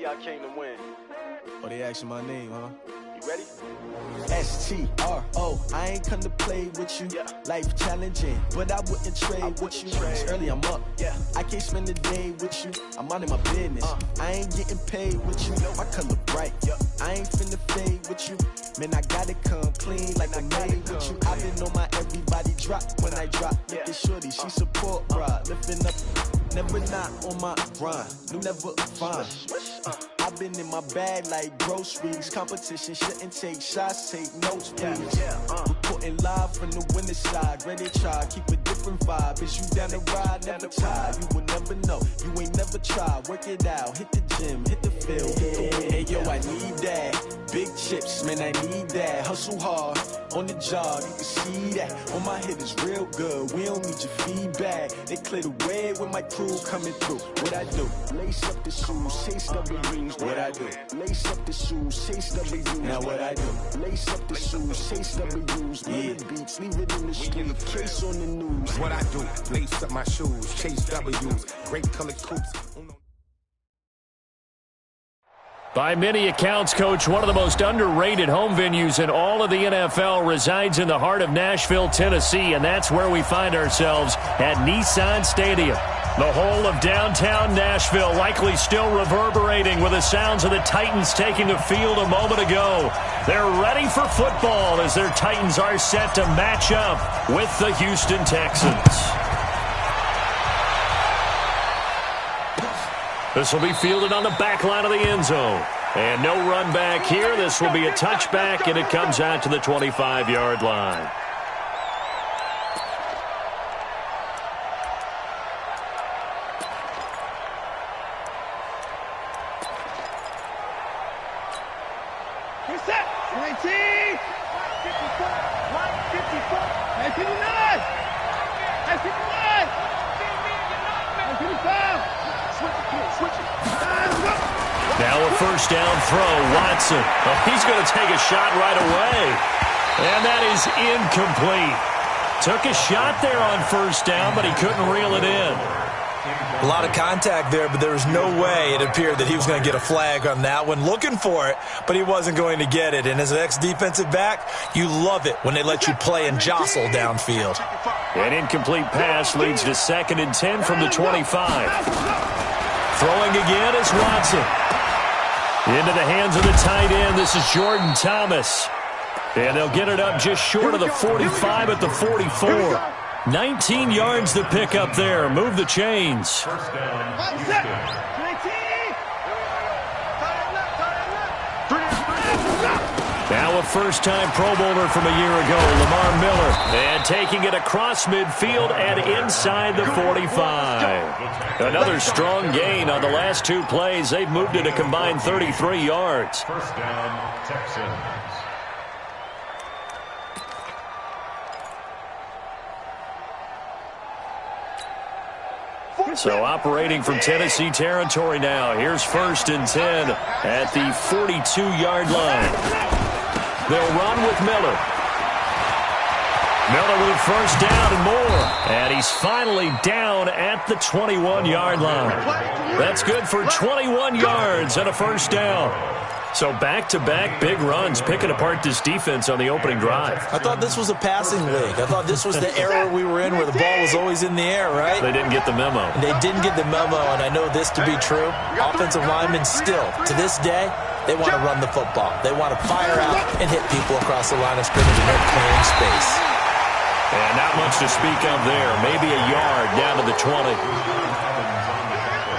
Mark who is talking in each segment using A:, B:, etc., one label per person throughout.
A: y'all came to win.
B: Oh, they asking my name, huh?
A: You ready?
B: S-T-R-O, I ain't come to play with you.
A: Yeah.
B: Life challenging, but I wouldn't trade with you. It's early, I'm up.
A: Yeah.
B: I can't spend the day with you. I'm minding my business. I ain't getting paid with you. My color bright. I ain't finna fade with you. Man, I gotta come clean like I made with you. I've been on my everybody drop when I drop. Look at shorty, she support rod. Lifting up, never not on my grind. You never find. I've been in my bag like groceries. Competition shouldn't take shots, take notes, please. Reporting live from the winning side. Ready to try, keep a different vibe. Is you down the ride, never tired. You will never know, you ain't never tried. Work it out, hit the gym, hit the field, hit the win. Hey yo, I need that. Big chips, man, I need that. Hustle hard, on the job, you can see that. On my head is real good, we don't need your feedback. They clear the way when my crew coming through. What I do? Lace up the shoes, chase W's. What I do? Lace up the shoes, chase W's. Now what I do? Lace up the shoes, chase W's. Yeah. Beats, leave it in the street, case on the news.
C: What I do? Lace up my shoes, chase W's. Great colored coats.
D: By many accounts, Coach, one of the most underrated home venues in all of the NFL resides in the heart of Nashville, Tennessee, and that's where we find ourselves at Nissan Stadium. The whole of downtown Nashville likely still reverberating with the sounds of the Titans taking the field a moment ago. They're ready for football as their Titans are set to match up with the Houston Texans. This will be fielded on the back line of the end zone. And no run back here. This will be a touchback, and it comes out to the 25-yard line.
E: You're set. 19. 54. 54. 59. 59. 55. Switch it.
D: Now a first down throw, Watson. Oh, he's going to take a shot right away. And that is incomplete. Took a shot there on first down, but he couldn't reel it in.
F: A lot of contact there, but there was no way it appeared that he was going to get a flag on that one. Looking for it, but he wasn't going to get it. And as an ex-defensive back, you love it when they let you play and jostle downfield.
D: An incomplete pass leads to 2nd and 10 from the 25. Throwing again is Watson. Into the hands of the tight end. This is Jordan Thomas. And they'll get it up just short of the 45 at the 44. 19 yards to pick up there. Move the chains. Now a first-time Pro Bowler from a year ago, Lamar Miller. And taking it across midfield and inside the 45. Another strong gain on the last two plays. They've moved it a combined 33 yards.
G: First down, Texans.
D: So operating from Tennessee territory now. Here's 1st and 10 at the 42-yard line. They'll run with Miller. Miller with first down and more. And he's finally down at the 21-yard line. That's good for 21 yards and a first down. So back-to-back big runs, picking apart this defense on the opening drive.
F: I thought this was a passing league. I thought this was the era we were in where the ball was always in the air, right?
D: They didn't get the memo.
F: They didn't get the memo, and I know this to be true. Offensive linemen still, to this day, they want to run the football. They want to fire out and hit people across the line of scrimmage and they're clearing space.
D: And not much to speak of there. Maybe a yard down to the 20.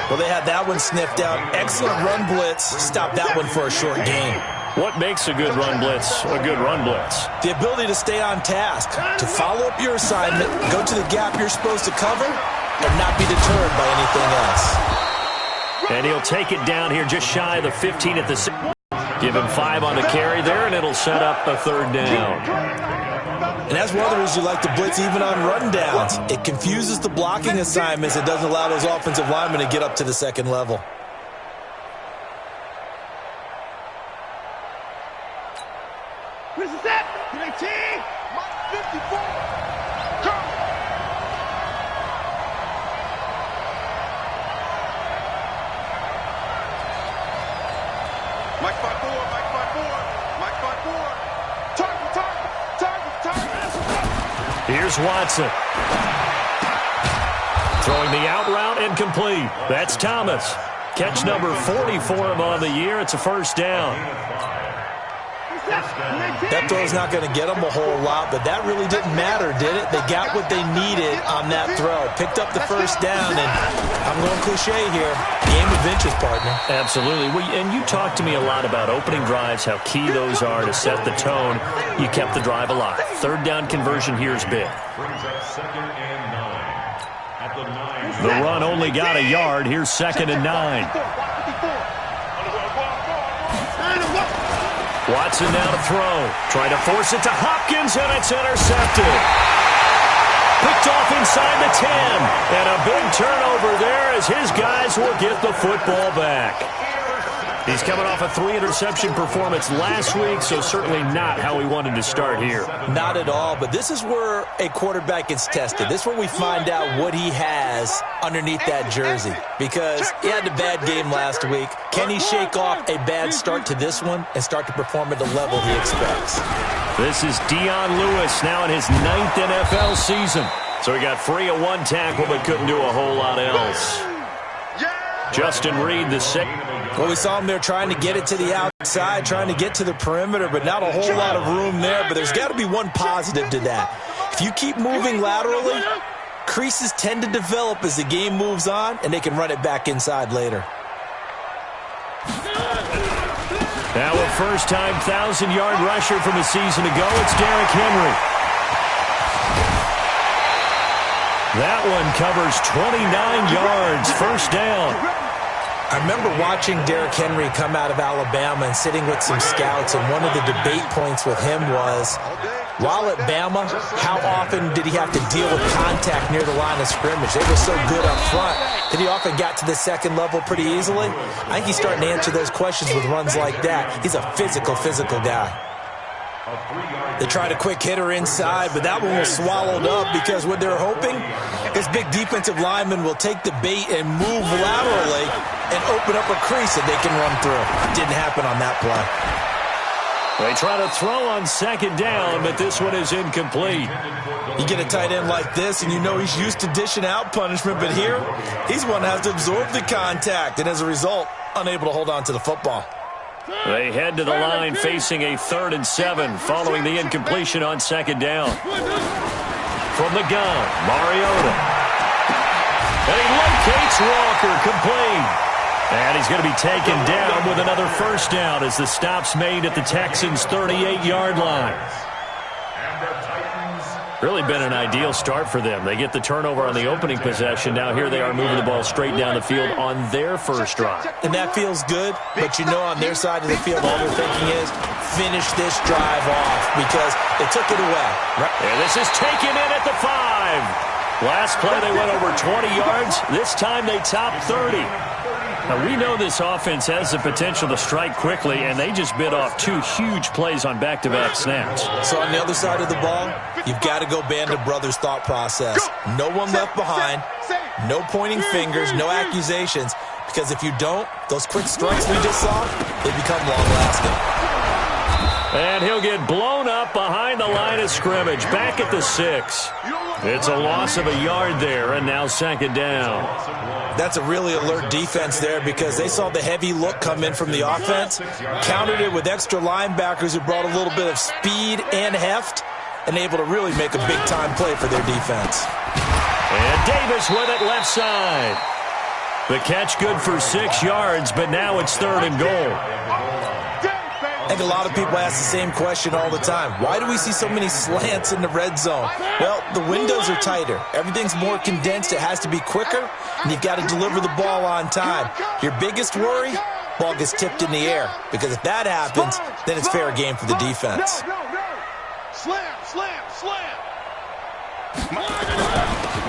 F: Well, they had that one sniffed out. Excellent run blitz. Stop that one for a short gain.
D: What makes a good run blitz a good run blitz?
F: The ability to stay on task, to follow up your assignment, go to the gap you're supposed to cover, and not be deterred by anything else.
D: And he'll take it down here just shy of the 15 at the 6. Give him 5 on the carry there, and it'll set up a 3rd down.
F: And that's one of the reasons you like to blitz even on run downs. It confuses the blocking assignments. It doesn't allow those offensive linemen to get up to the second level.
E: Where's the set? 19. 54. Come.
D: Here's Watson. Throwing the out route incomplete. That's Thomas. Catch number 40 for him on the year. It's a first down.
F: That throw's not going to get them a whole lot, but that really didn't matter, did it? They got what they needed on that throw. Picked up the first down, and I'm going cliche here. Game of inches, partner.
D: Absolutely. And you talked to me a lot about opening drives, how key those are to set the tone. You kept the drive alive. Third down conversion here is big. The run only got a yard. Here's 2nd and 9. Watson now to throw. Trying to force it to Hopkins, and it's intercepted. Picked off inside the 10. And a big turnover there as his guys will get the football back. He's coming off a 3-interception performance last week, so certainly not how he wanted to start here.
F: Not at all, but this is where a quarterback gets tested. This is where we find out what he has underneath that jersey, because he had a bad game last week. Can he shake off a bad start to this one and start to perform at the level he expects?
D: This is Dion Lewis now in his 9th NFL season. So he got free of one tackle but couldn't do a whole lot else. Justin Reed, the 6th.
F: Well, we saw him there trying to get it to the outside, trying to get to the perimeter, but not a whole lot of room there. But there's got to be one positive to that. If you keep moving laterally, creases tend to develop as the game moves on, and they can run it back inside later.
D: Now a first-time 1,000-yard rusher from a season ago. It's Derrick Henry. That one covers 29 yards. First down.
F: I remember watching Derrick Henry come out of Alabama and sitting with some scouts, and one of the debate points with him was, while at Bama, how often did he have to deal with contact near the line of scrimmage? They were so good up front that he often got to the second level pretty easily. I think he's starting to answer those questions with runs like that. He's a physical guy. They tried a quick hitter inside, but that one was swallowed up because what they're hoping is big defensive linemen will take the bait and move laterally and open up a crease that they can run through. Didn't happen on that play.
D: They try to throw on 2nd down, but this one is incomplete.
F: You get a tight end like this, and you know he's used to dishing out punishment, but here, he's one that has to absorb the contact, and as a result, unable to hold on to the football.
D: They head to the line facing a 3rd and 7 following the incompletion on 2nd down. From the gun, Mariota. And he locates Walker, complete. And he's going to be taken down with another first down as the stop's made at the Texans' 38-yard line. Really been an ideal start for them. They get the turnover on the opening possession. Now here they are moving the ball straight down the field on their first drive.
F: And that feels good, but you know on their side of the field all they're thinking is finish this drive off because they took it away.
D: And this is taken in at the 5. Last play they went over 20 yards. This time they topped 30. Now, we know this offense has the potential to strike quickly, and they just bit off 2 huge plays on back-to-back snaps.
F: So on the other side of the ball, you've got to go band of brothers thought process. No one left behind, no pointing fingers, no accusations, because if you don't, those quick strikes we just saw, they become long-lasting.
D: And he'll get blown up behind the line of scrimmage, back at the 6. It's a loss of a yard there, and now 2nd down.
F: That's a really alert defense there because they saw the heavy look come in from the offense, countered it with extra linebackers who brought a little bit of speed and heft, and able to really make a big-time play for their defense.
D: And Davis with it left side. The catch good for 6 yards, but now it's 3rd and goal.
F: I think a lot of people ask the same question all the time. Why do we see so many slants in the red zone? Well, the windows are tighter. Everything's more condensed. It has to be quicker, and you've got to deliver the ball on time. Your biggest worry, ball gets tipped in the air, because if that happens, then it's fair game for the defense.
E: Slam.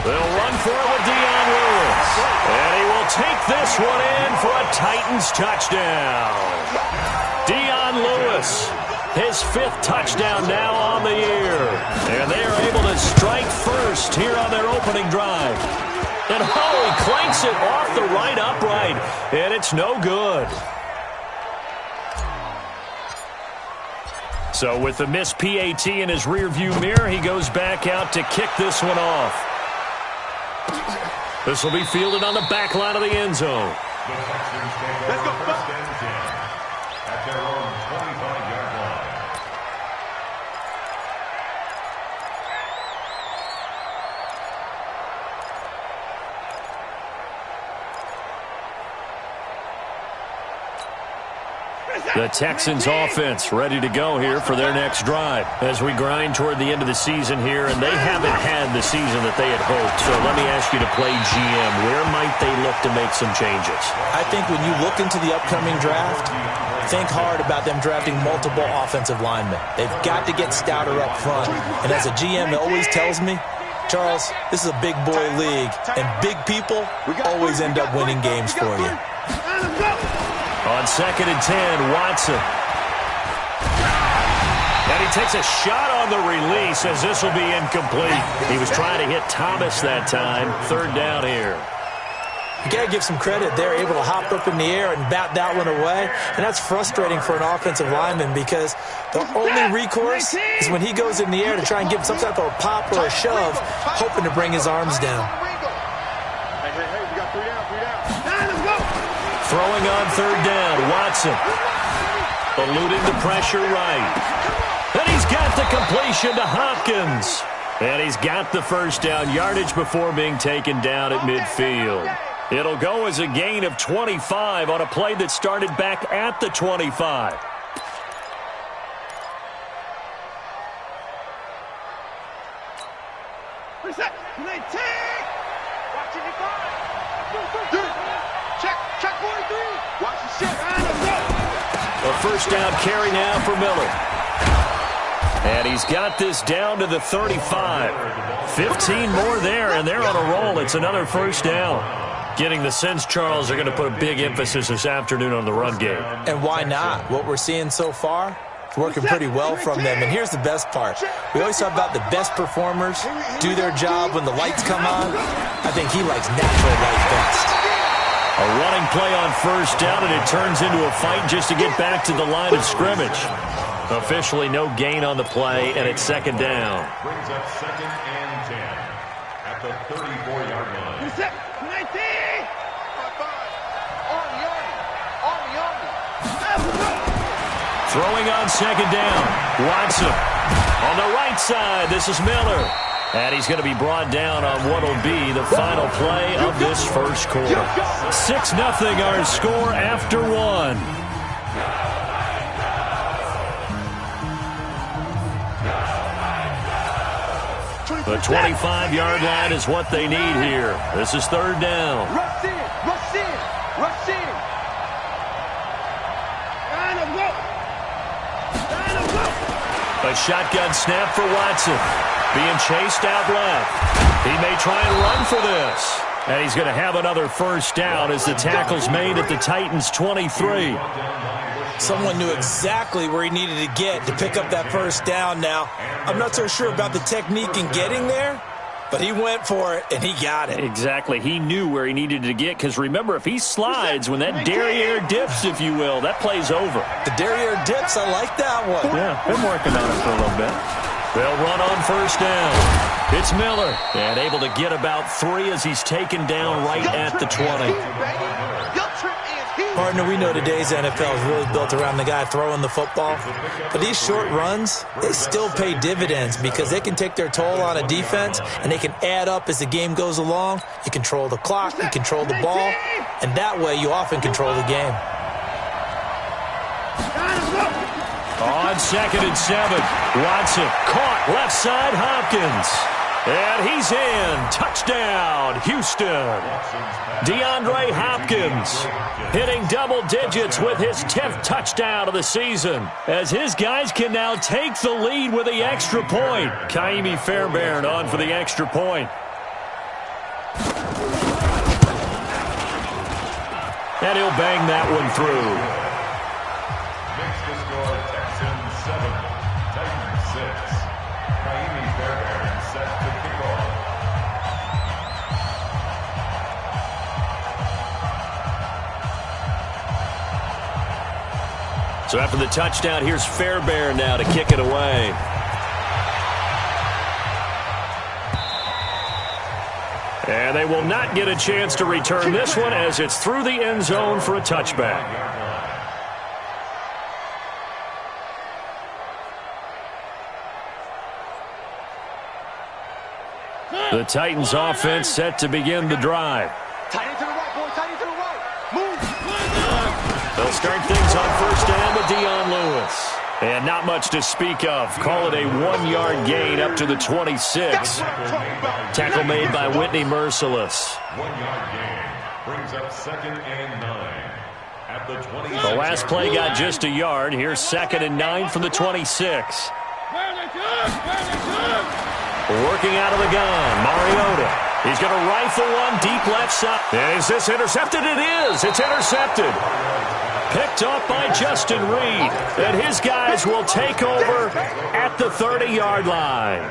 D: They'll run for it with Dion Lewis. And he will take this one in for a Titans touchdown. Dion Lewis, his 5th touchdown now on the year. And they are able to strike first here on their opening drive. And he clanks it off the right upright. And it's no good. So with the missed PAT in his rearview mirror, he goes back out to kick this one off. This will be fielded on the back line of the end zone.
G: Let's go. First and 10 at their own 25-yard line.
D: The Texans offense ready to go here for their next drive as we grind toward the end of the season here, and they haven't had the season that they had hoped. So let me ask you to play GM. Where might they look to make some changes?
F: I think when you look into the upcoming draft, think hard about them drafting multiple offensive linemen. They've got to get stouter up front. And as a GM, it always tells me, Charles, this is a big boy league, and big people always end up winning games for you.
D: On 2nd and 10, Watson. And he takes a shot on the release as this will be incomplete. He was trying to hit Thomas that time. 3rd down here.
F: You got to give some credit. They're able to hop up in the air and bat that one away. And that's frustrating for an offensive lineman because the only recourse is when he goes in the air to try and give some type of a pop or a shove, hoping to bring his arms down.
E: Hey, we got 3 down, 3 down. Let's go.
D: Throwing on 3rd down, Watson. Eluding the pressure right. And he's got the completion to Hopkins. And he's got the first down yardage before being taken down at midfield. It'll go as a gain of 25 on a play that started back at the 25.
E: Reset. Watching it go. Check 43. Watch the shit.
D: A first down carry now for Miller. And he's got this down to the 35. 15 more there, and they're on a roll. It's another first down. Getting the sense, Charles, they're going to put a big emphasis this afternoon on the run game.
F: And why not? What we're seeing so far, it's working pretty well from them. And here's the best part. We always talk about the best performers do their job when the lights come on. I think he likes natural light best.
D: A running play on first down, and it turns into a fight just to get back to the line of scrimmage. Officially no gain on the play, and it's 2nd down.
G: Brings up 2nd and 10 at the 34-yard line.
E: Reset. 19.
D: Throwing on 2nd down, Watson. On the right side, this is Miller. And he's going to be brought down on what will be the final play of this first quarter. 6-0 our score after 1. The 25-yard line is what they need here. This is 3rd down.
E: Rush in.
D: A shotgun snap for Watson. Being chased out left. He may try and run for this. And he's going to have another first down as the tackle's made at the Titans' 23.
F: Someone knew exactly where he needed to get to pick up that first down now. I'm not so sure about the technique in getting there, but he went for it, and he got it.
D: Exactly. He knew where he needed to get, because remember, if he slides, when that derriere dips, if you will, that play's over.
F: The derriere dips, I like that one.
D: Yeah, been working on it for a little bit. They'll run on first down. It's Miller, and able to get about 3 as he's taken down right at the 20.
F: Partner, we know today's NFL is really built around the guy throwing the football. But these short runs, they still pay dividends because they can take their toll on a defense, and they can add up as the game goes along. You control the clock, you control the ball, and that way you often control the game.
D: On 2nd and 7, Watson caught left side Hopkins. And he's in. Touchdown, Houston. DeAndre Hopkins hitting double digits with his 10th touchdown of the season, as his guys can now take the lead with the extra point. Kaimi Fairbairn on for the extra point. And he'll bang that one through.
G: Makes the score Texans 7, Titans 6. Kaimi Fairbairn set to kick off.
D: So after the touchdown, here's Fairbairn now to kick it away. And they will not get a chance to return this one as it's through the end zone for a touchback. The Titans offense set to begin the drive.
E: Tight end to the right, boy. Tight end to the right. Move.
D: They'll start things on first down with Dion Lewis. And not much to speak of. Call it a 1-yard gain up to the 26. Tackle made by Whitney Merciless.
G: 1-yard gain brings up 2nd and 9 at the 26.
D: The last play got just a yard. Here's 2nd and 9 from the 26. Working out of the gun, Mariota. He's going to rifle one deep left side. And is this intercepted? It is. It's intercepted. Picked off by Justin Reed. And his guys will take over at the 30-yard line.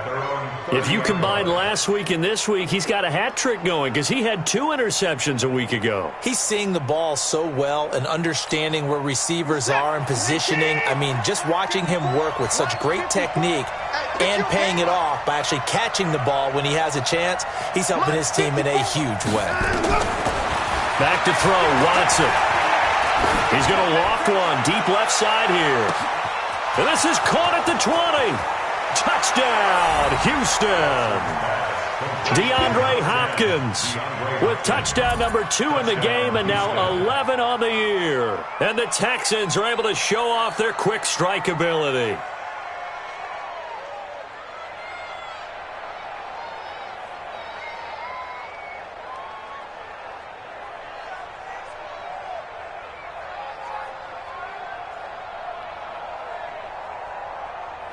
D: If you combine last week and this week, he's got a hat trick going because he had 2 interceptions a week ago.
F: He's seeing the ball so well and understanding where receivers are and positioning. I mean, just watching him work with such great technique and paying it off by actually catching the ball when he has a chance, he's helping his team in a huge way.
D: Back to throw, Watson. He's going to loft one deep left side here. And this is caught at the 20. Touchdown, Houston. DeAndre Hopkins with touchdown number 2 in the game and now 11 on the year. And the Texans are able to show off their quick strike ability.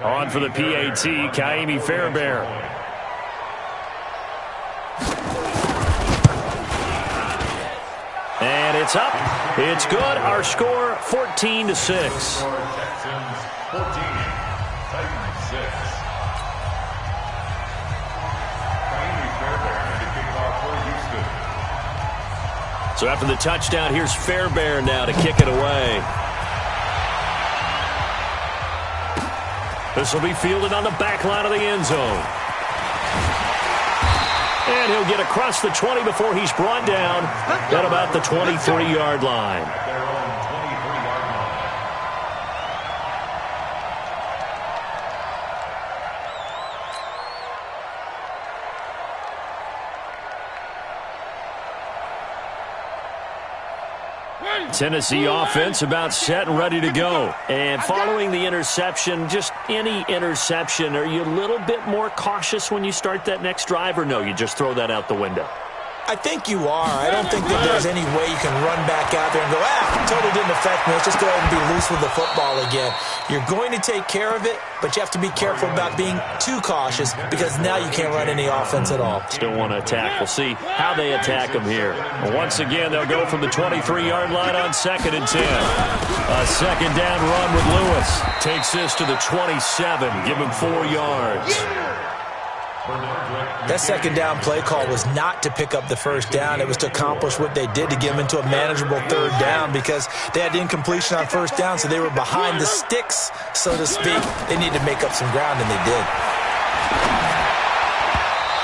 D: On for the PAT, Kaimi Fairbairn. And it's up. It's good. Our score, 14-6.
G: Texans 14, Titans 6. Kaimi Fairbairn to kick off for Houston.
D: So after the touchdown, here's Fairbairn now to kick it away. This will be fielded on the back line of the end zone. And he'll get across the 20 before he's brought down at about the 23-yard line.
G: At their own 23-yard line.
D: Tennessee offense about set and ready to go. And following the interception, just any interception, are you a little bit more cautious when you start that next drive, or no, you just throw that out the window?
F: I think you are. I don't think that there's any way you can run back out there and go, totally didn't affect me. Let's just go ahead and be loose with the football again. You're going to take care of it, but you have to be careful about being too cautious because now you can't run any offense at all.
D: Still want to attack. We'll see how they attack them here. Once again, they'll go from the 23-yard line on 2nd and 10. A second down run with Lewis. Takes this to the 27. Give him 4 yards.
F: That second down play call was not to pick up the first down. It was to accomplish what they did to get them into a manageable 3rd down because they had incompletion on first down, so they were behind the sticks, so to speak. They needed to make up some ground, and they did.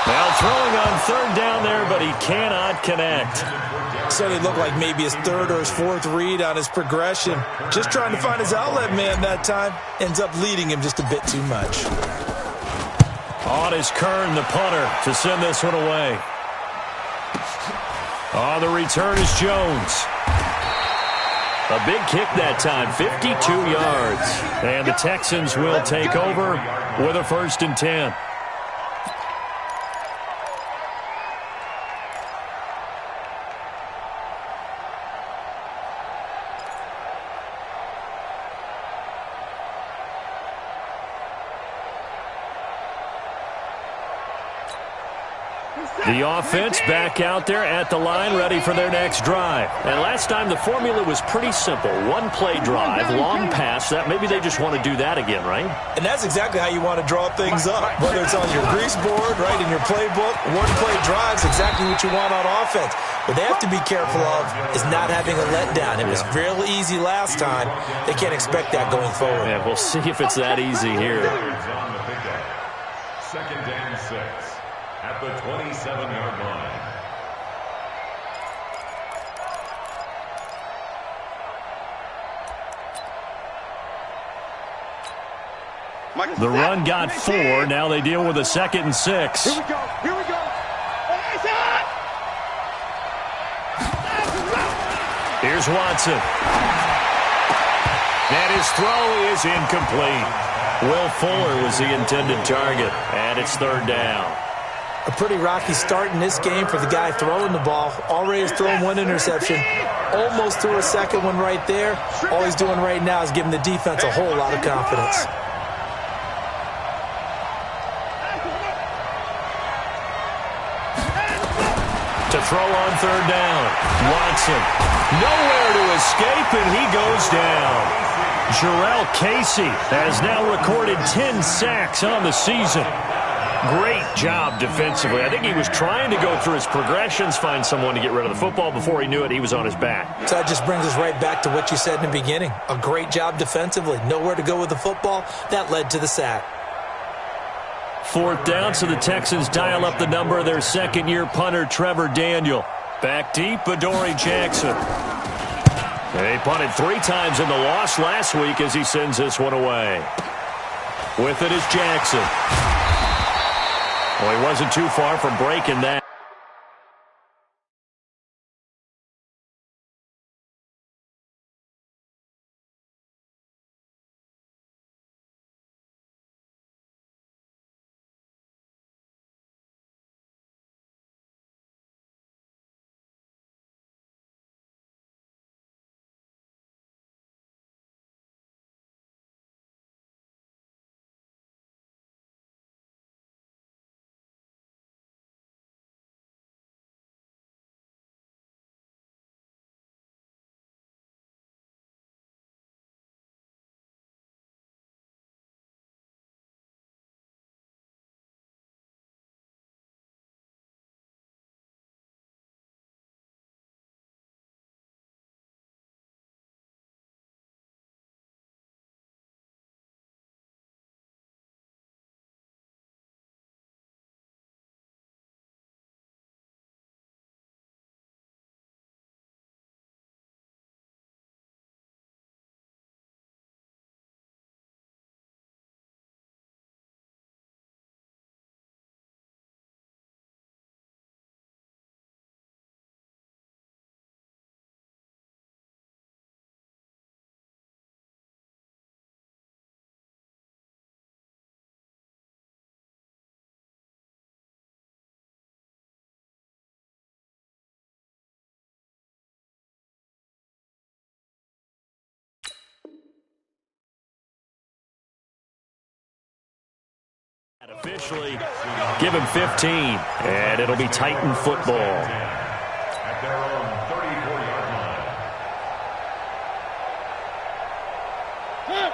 D: Now throwing on 3rd down there, but he cannot connect.
F: So it looked like maybe his 3rd or his 4th read on his progression. Just trying to find his outlet man that time. Ends up leading him just a bit too much.
D: On is Kern, the punter, to send this one away. On the return is Jones. A big kick that time, 52 yards. And the Texans will take over with a 1st and 10. The offense back out there at the line, ready for their next drive. And last time, the formula was pretty simple. One-play drive, long pass. That maybe they just want to do that again, right?
F: And that's exactly how you want to draw things up. Whether it's on your grease board, right, in your playbook, one-play drive's exactly what you want on offense. What they have to be careful of is not having a letdown. It was real easy last time. They can't expect that going forward.
D: Yeah, we'll see if it's that easy here.
G: Second and 6 at the 27-yard line.
D: The run got 4. Now they deal with a 2nd and 6.
E: Here we go. Here we go.
D: Here's Watson. And his throw is incomplete. Will Fuller was the intended target, and it's 3rd down.
F: A pretty rocky start in this game for the guy throwing the ball. Already has thrown 1 interception. Almost threw a 2nd one right there. All he's doing right now is giving the defense a whole lot of confidence.
D: To throw on 3rd down. Watson. Nowhere to escape, and he goes down. Jarrell Casey has now recorded 10 sacks on the season. Great job defensively. I think he was trying to go through his progressions, find someone to get rid of the football. Before he knew it, he was on his back.
F: So that just brings us right back to what you said in the beginning. A great job defensively. Nowhere to go with the football. That led to the sack.
D: 4th down, so the Texans dial up the number of their second-year punter, Trevor Daniel. Back deep, Adoree Jackson. They punted 3 times in the loss last week as he sends this one away. With it is Jackson. Well, he wasn't too far from breaking that. Officially give him 15, and it'll be Titan football.
G: At their own 34-yard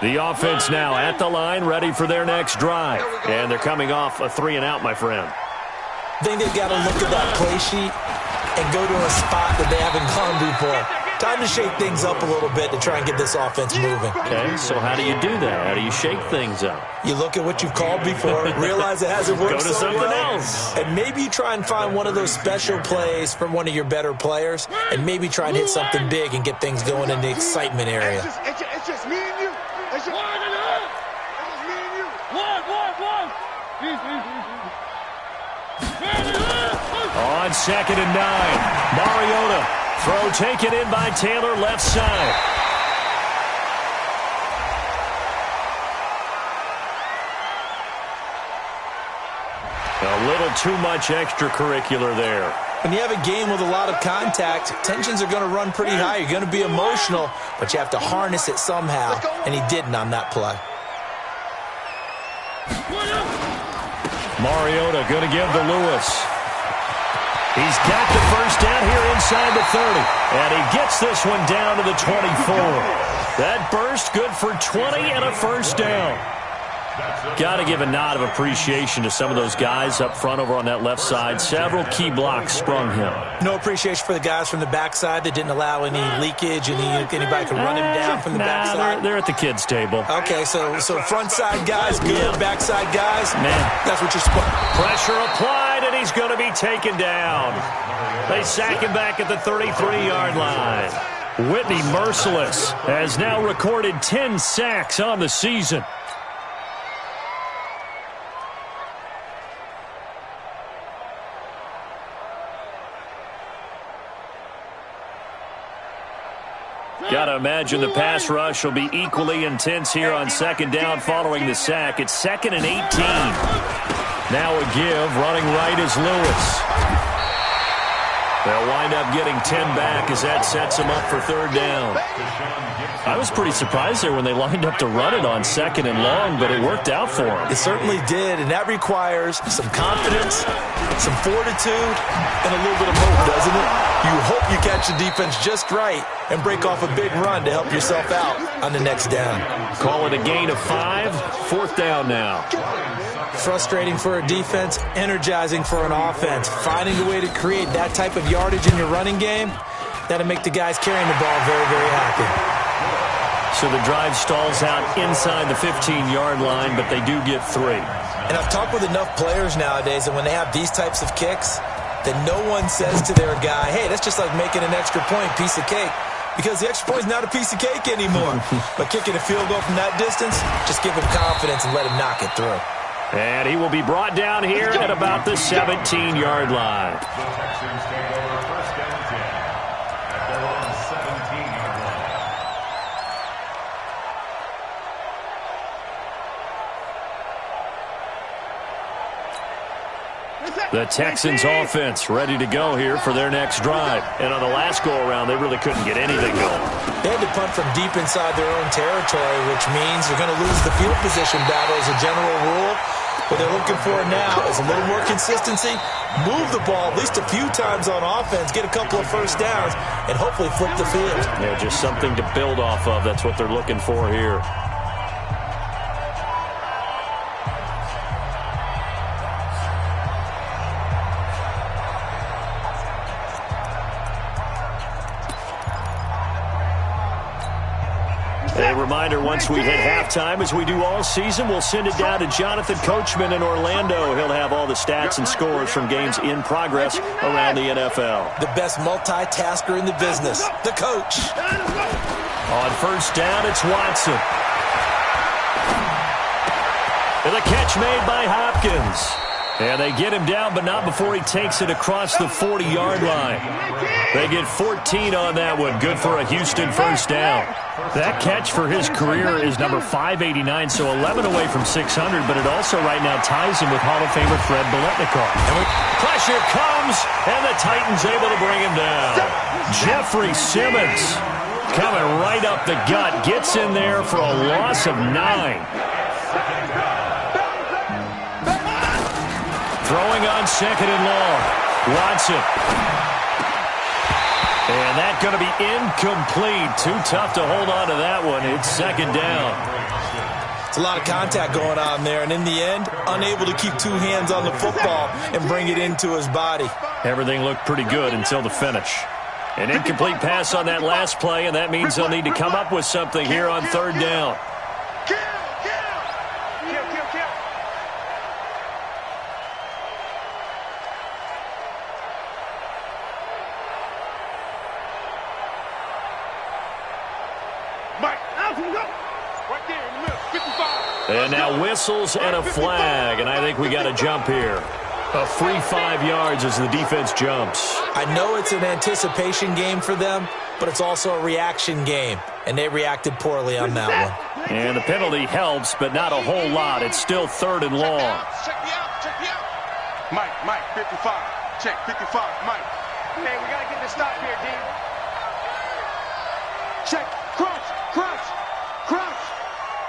G: line.
D: The offense now at the line, ready for their next drive. And they're coming off a 3-and-out, my friend.
F: I think they've got to look at that play sheet and go to a spot that they haven't gone before. Time to shake things up a little bit to try and get this offense moving.
D: Okay, so how do you do that? How do you shake things up?
F: You look at what you've called before, realize it hasn't worked
D: Go to
F: so
D: something
F: well,
D: else.
F: and maybe you try and find one of those special plays from one of your better players, and maybe try and hit something big and get things going in the excitement area.
E: It's just me and you. It's just me and you.
D: On 2nd and 9, Mariota. Throw taken in by Taylor, left side. A little too much extracurricular there.
F: When you have a game with a lot of contact, tensions are going to run pretty high. You're going to be emotional, but you have to harness it somehow, and he didn't on that play.
D: Mariota going to give to Lewis. He's got the first down here inside the 30. And he gets this one down to the 24. That burst good for 20 and a first down. Got to give a nod of appreciation to some of those guys up front over on that left side. Several key blocks sprung him.
F: No appreciation for the guys from the backside that didn't allow any leakage, anybody could run him down from the backside.
D: They're at the kids' table.
F: Okay, so front side guys, good. Backside guys,
D: man,
F: that's what you're supposed to.
D: Pressure applied, and he's going to be taken down. They sack him back at the 33-yard line. Whitney Merciless has now recorded 10 sacks on the season. Got to imagine the pass rush will be equally intense here on second down following the sack. It's 2nd and 18. Now a give. Running right is Lewis. They'll wind up getting 10 back as that sets them up for third down. I was pretty surprised there when they lined up to run it on 2nd and long, but it worked out for them.
F: It certainly did, and that requires some confidence, some fortitude, and a little bit of hope, doesn't it? You hope you catch the defense just right and break off a big run to help yourself out on the next down.
D: Call it a gain of 5. 4th down now.
F: Frustrating for a defense, energizing for an offense. Finding a way to create that type of yardage in your running game, that'll make the guys carrying the ball very, very happy.
D: So the drive stalls out inside the 15-yard line, but they do get 3.
F: And I've talked with enough players nowadays that when they have these types of kicks, that no one says to their guy, hey, that's just like making an extra point, piece of cake. Because the extra point is not a piece of cake anymore. But kicking a field goal from that distance, just give him confidence and let him knock it through.
D: And he will be brought down here at about the 17-yard line.
G: The Texans take over first down 10 at their own 17-yard line.
D: The Texans offense ready to go here for their next drive. And on the last go-around, they really couldn't get anything going.
F: They had to punt from deep inside their own territory, which means they're going to lose the field position battle as a general rule. What they're looking for now is a little more consistency, move the ball at least a few times on offense, get a couple of first downs, and hopefully flip the field.
D: Yeah, just something to build off of. That's what they're looking for here. A reminder, once we hit halftime, as we do all season, we'll send it down to Jonathan Coachman in Orlando. He'll have all the stats and scores from games in progress around the NFL.
F: The best multitasker in the business, the coach.
D: On first down, it's Watson. And the catch made by Hopkins. And they get him down, but not before he takes it across the 40-yard line. They get 14 on that one. Good for a Houston first down. That catch for his career is number 589, so 11 away from 600, but it also right now ties him with Hall of Famer Fred Biletnikoff. Pressure comes, and the Titans able to bring him down. Jeffrey Simmons coming right up the gut, gets in there for a loss of 9. Throwing on 2nd and long. Watson. And that's going to be incomplete. Too tough to hold on to that one. It's 2nd down.
F: It's a lot of contact going on there, and in the end, unable to keep 2 hands on the football and bring it into his body.
D: Everything looked pretty good until the finish. An incomplete pass on that last play, and that means they'll need to come up with something here on 3rd down. And now whistles and a flag, and I think we got a jump here. A free 5 yards as the defense jumps.
F: I know it's an anticipation game for them, but it's also a reaction game, and they reacted poorly on that one.
D: And the penalty helps, but not a whole lot. It's still 3rd and long.
E: Check me out. Mike, 55. Check, 55, Mike. Hey, we got to get this stop here, D. Check, crouch.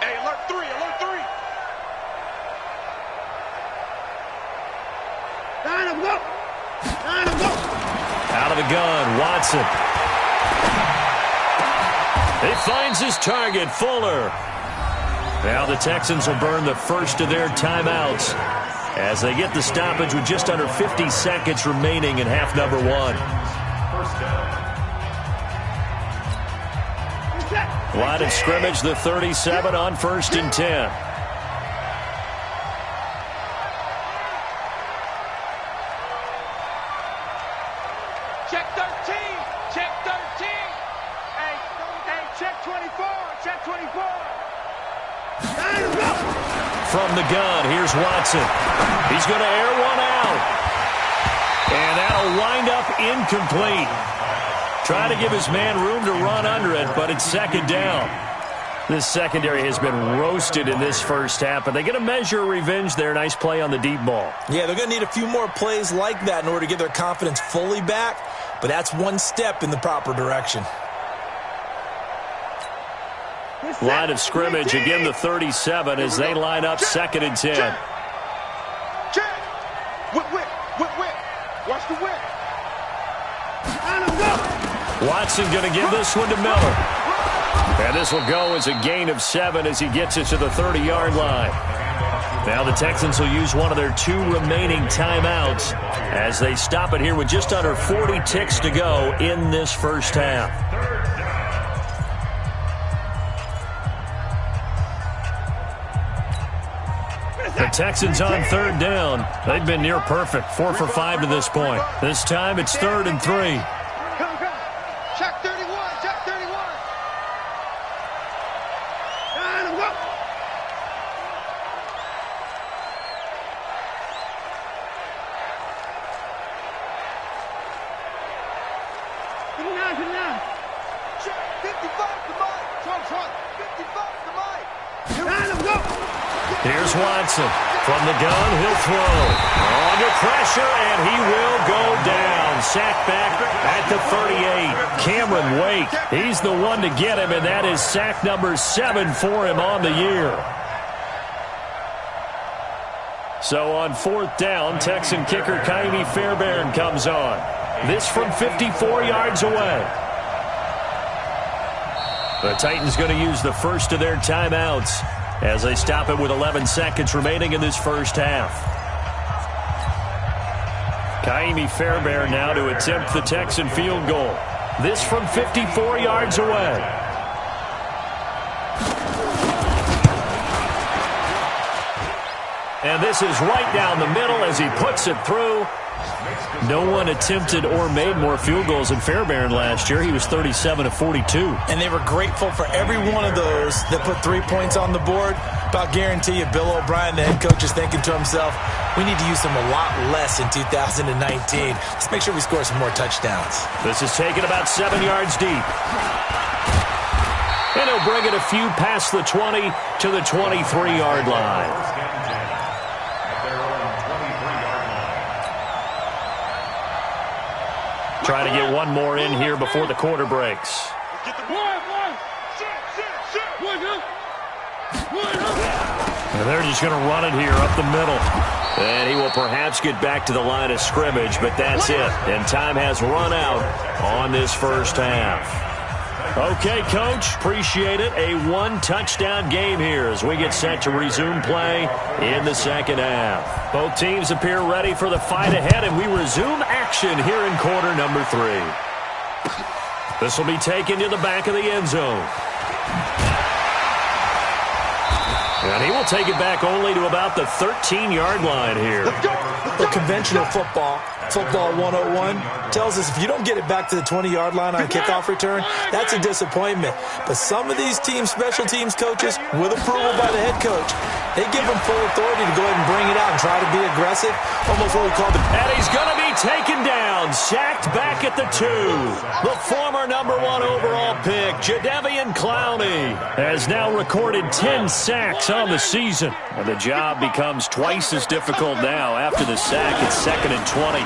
E: Hey, alert 3. Line up, go.
D: Out of the gun, Watson. He finds his target, Fuller. Now the Texans will burn the first of their timeouts as they get the stoppage with just under 50 seconds remaining in half number one. Line of scrimmage, the 37 on 1st and 10.
E: Check 13. Check 13. Hey, check 24. Check 24.
D: From the gun, here's Watson. He's going to air one out. And that'll wind up incomplete. Trying to give his man room to run under it, but it's second down. This secondary has been roasted in this first half, but they get a measure of revenge there. Nice play on the deep ball.
F: Yeah, they're going to need a few more plays like that in order to get their confidence fully back, but that's one step in the proper direction.
D: Line of scrimmage, again the 37 as they line up 2nd and 10.
E: Check. Whip. Watch the whip.
D: Watson going to give this one to Miller. And this will go as a gain of 7 as he gets it to the 30-yard line. Now the Texans will use one of their 2 remaining timeouts as they stop it here with just under 40 ticks to go in this first half. The Texans on 3rd down. They've been near perfect, 4 for 5 to this point. This time it's 3rd and 3.
E: Come. Check 31. Check 31. And go. Check 55 to Mike. Trump. 55 to Mike. And go.
D: Here's Watson. From the gun, he'll throw. Under pressure, and he will go down. Sacked back at the 38. Cameron Wake, he's the one to get him, and that is sack number 7 for him on the year. So on 4th down, Texan kicker Kaimi Fairbairn comes on. This from 54 yards away. The Titans going to use the first of their timeouts as they stop it with 11 seconds remaining in this first half. Kaimi Fairbairn now to attempt the Texan field goal. This from 54 yards away. And this is right down the middle as he puts it through. No one attempted or made more field goals than Fairbairn last year. He was 37 of 42.
F: And they were grateful for every one of those that put 3 points on the board. But I'll guarantee you, Bill O'Brien, the head coach, is thinking to himself, we need to use them a lot less in 2019. Let's make sure we score some more touchdowns.
D: This is taken about 7 yards deep. And he'll bring it a few past the 20 to the 23-yard line. Trying to get one more in here before the quarter breaks. And they're just going to run it here up the middle. And he will perhaps get back to the line of scrimmage, but that's it. And time has run out on this first half. Okay, Coach, appreciate it. A 1-touchdown game here as we get set to resume play in the second half. Both teams appear ready for the fight ahead, and we resume action here in quarter number 3. This will be taken to the back of the end zone. And he will take it back only to about the 13-yard line here.
F: The conventional football 101, tells us if you don't get it back to the 20-yard line on kickoff return, that's a disappointment. But some of these teams, special teams coaches, with approval by the head coach, they give them full authority to go ahead and bring it out and try to be aggressive, almost what we call the...
D: And he's going to be taken down, sacked back at the 2. The former number 1 overall pick, Jadeveon Clowney, has now recorded 10 sacks on the season. And the job becomes twice as difficult now after the sack. It's 2nd and 20.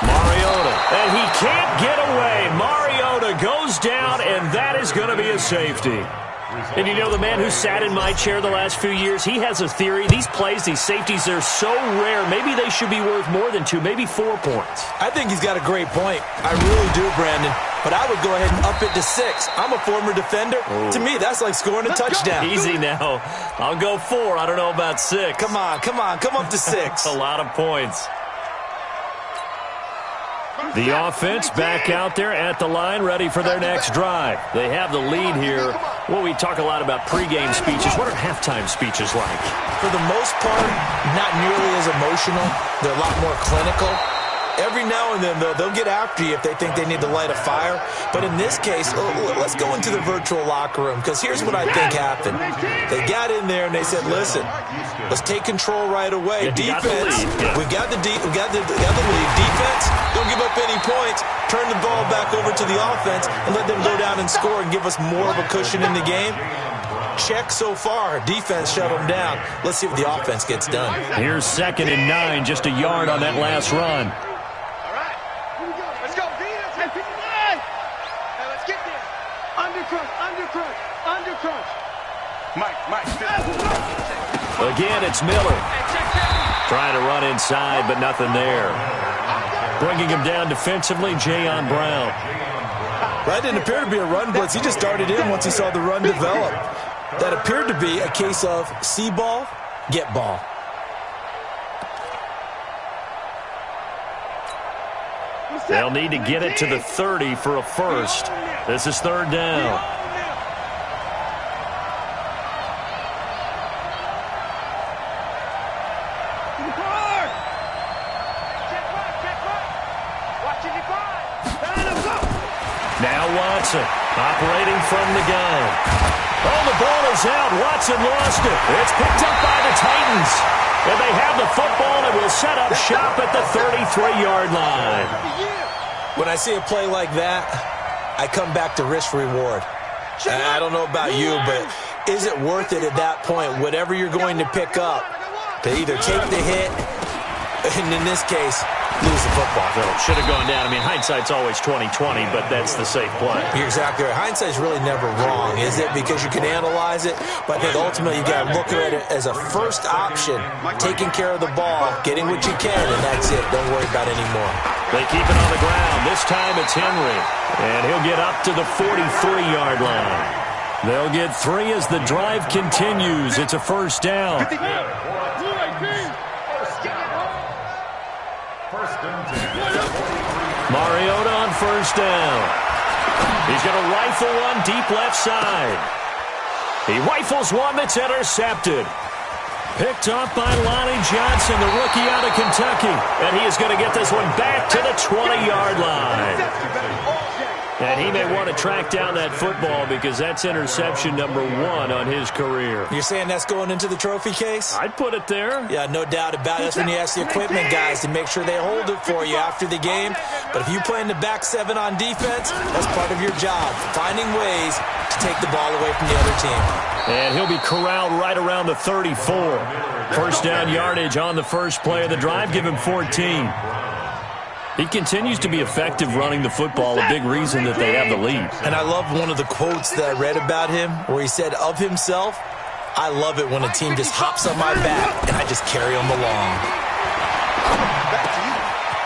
D: Mariota, and he can't get away. Mariota goes down, and that is going to be a safety. And you know, the man who sat in my chair the last few years, he has a theory. These plays, these safeties, they're so rare. Maybe they should be worth more than 2, maybe 4 points.
F: I think he's got a great point. I really do, Brandon. But I would go ahead and up it to 6. I'm a former defender. To me, that's like scoring a touchdown.
D: Easy now. I'll go 4. I don't know about 6.
F: Come on. Come up to 6.
D: A lot of points. The offense back out there at the line, ready for their next drive. They have the lead here. Well, we talk a lot about pregame speeches. What are halftime speeches like?
F: For the most part, not nearly as emotional. They're a lot more clinical. Every now and then, though, they'll get after you if they think they need to light a fire. But in this case, let's go into the virtual locker room, because here's what I think happened. They got in there and they said, listen, let's take control right away. Defense, we've got the lead. Defense, don't give up any points. Turn the ball back over to the offense and let them go down and score and give us more of a cushion in the game. Check so far. Defense shut them down. Let's see what the offense gets done.
D: Here's 2nd and 9, just a yard on that last run. Again, it's Miller. Trying to run inside, but nothing there. Bringing him down defensively, Jayon Brown.
F: That didn't appear to be a run blitz. He just started in once he saw the run develop. That appeared to be a case of see ball, get ball.
D: They'll need to get it to the 30 for a first. This is 3rd down. Watson operating from the gun. Oh, the ball is out. Watson lost it. It's picked up by the Titans. And they have the football and will set up shop at the 33-yard line.
F: When I see a play like that, I come back to risk-reward. I don't know about you, but is it worth it at that point, whatever you're going to pick up, to either take the hit, and in this case, lose the football?
D: Should have gone down. I mean, hindsight's always 20/20, but that's the safe play.
F: You're exactly right. Hindsight's really never wrong, is it? Because you can analyze it, but I think ultimately you got to look at it as a first option, taking care of the ball, getting what you can, and that's it. Don't worry about any more.
D: They keep it on the ground. This time it's Henry, and he'll get up to the 43-yard line. They'll get 3 as the drive continues. It's a first down. Mariota on first down. He's going to rifle one deep left side. He rifles one that's intercepted. Picked up by Lonnie Johnson, the rookie out of Kentucky. And he is going to get this one back to the 20-yard line. And he may want to track down that football because that's interception number 1 on his career.
F: You're saying that's going into the trophy case?
D: I'd put it there.
F: Yeah, no doubt about it. That's when you ask the equipment guys to make sure they hold it for you after the game. But if you play in the back 7 on defense, that's part of your job, finding ways to take the ball away from the other team.
D: And he'll be corralled right around the 34. First down yardage on the first play of the drive. Give him 14. He continues to be effective running the football, a big reason that they have the lead.
F: And I love one of the quotes that I read about him where he said of himself, I love it when a team just hops on my back and I just carry them along.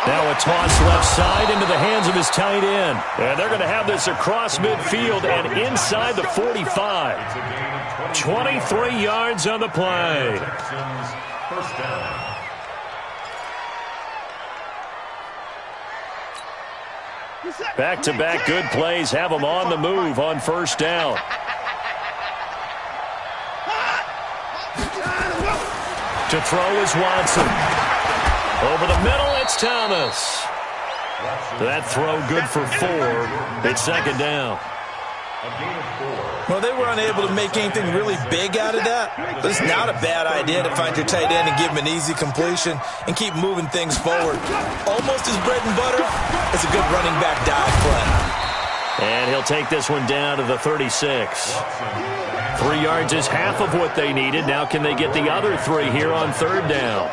D: Now a toss left side into the hands of his tight end. And they're going to have this across midfield and inside the 45. 23 yards on the play.
G: First down.
D: Back-to-back good plays have them on the move on first down. To throw is Watson. Over the middle, it's Thomas. That throw good for 4. It's second down.
F: Well, they were unable to make anything really big out of that, but it's not a bad idea to find your tight end and give him an easy completion and keep moving things forward. Almost his bread and butter. It's a good running back dive play.
D: And he'll take this one down to the 36. 3 yards is half of what they needed. Now can they get the other 3 here on third down?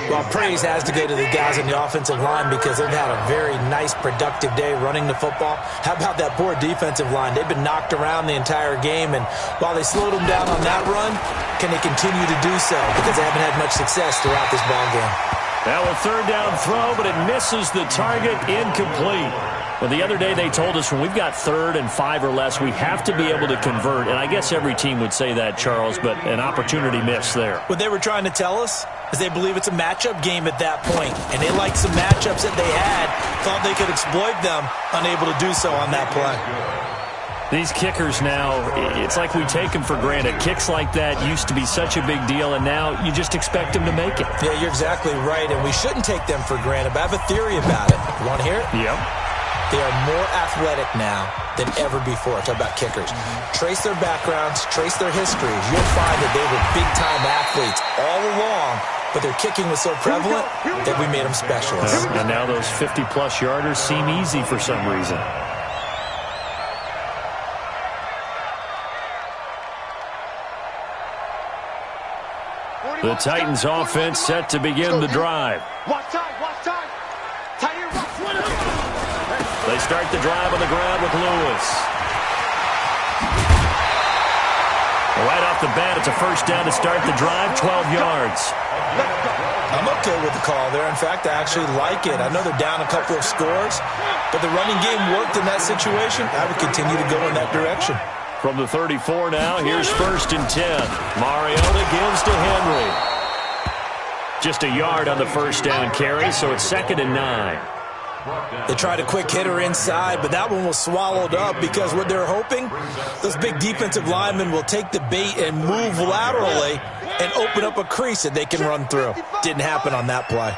F: Well, praise has to go to the guys on the offensive line because they've had a very nice, productive day running the football. How about that poor defensive line? They've been knocked around the entire game, and while they slowed them down on that run, can they continue to do so? Because they haven't had much success throughout this ball game.
D: Now a third down throw, but it misses the target, incomplete. Well, the other day they told us when we've got 3rd and 5 or less, we have to be able to convert. And I guess every team would say that, Charles, but an opportunity missed there.
F: What they were trying to tell us is they believe it's a matchup game at that point, and they liked some matchups that they had, thought they could exploit them, unable to do so on that play.
D: These kickers now, it's like we take them for granted. Kicks like that used to be such a big deal, and now you just expect them to make it.
F: Yeah, you're exactly right, and we shouldn't take them for granted, but I have a theory about it. You want to hear it?
D: Yep.
F: They are more athletic now than ever before. Talk about kickers. Trace their backgrounds, trace their histories. You'll find that they were big-time athletes all along, but their kicking was so prevalent that we made them specialists.
D: And now those 50-plus yarders seem easy for some reason. The Titans offense set to begin the drive.
E: Watch time, watch time. Titan rocks one up.
D: They start the drive on the ground with Lewis. Right off the bat, it's a first down to start the drive, 12 yards.
F: I'm okay with the call there. In fact, I actually like it. I know they're down a couple of scores, but the running game worked in that situation. I would continue to go in that direction.
D: From the 34 now, here's 1st and 10. Mariota gives to Henry. Just a yard on the first down carry, so it's 2nd and 9.
F: They tried a quick hitter inside, but that one was swallowed up because what they're hoping, those big defensive linemen will take the bait and move laterally and open up a crease that they can run through. Didn't happen on that play.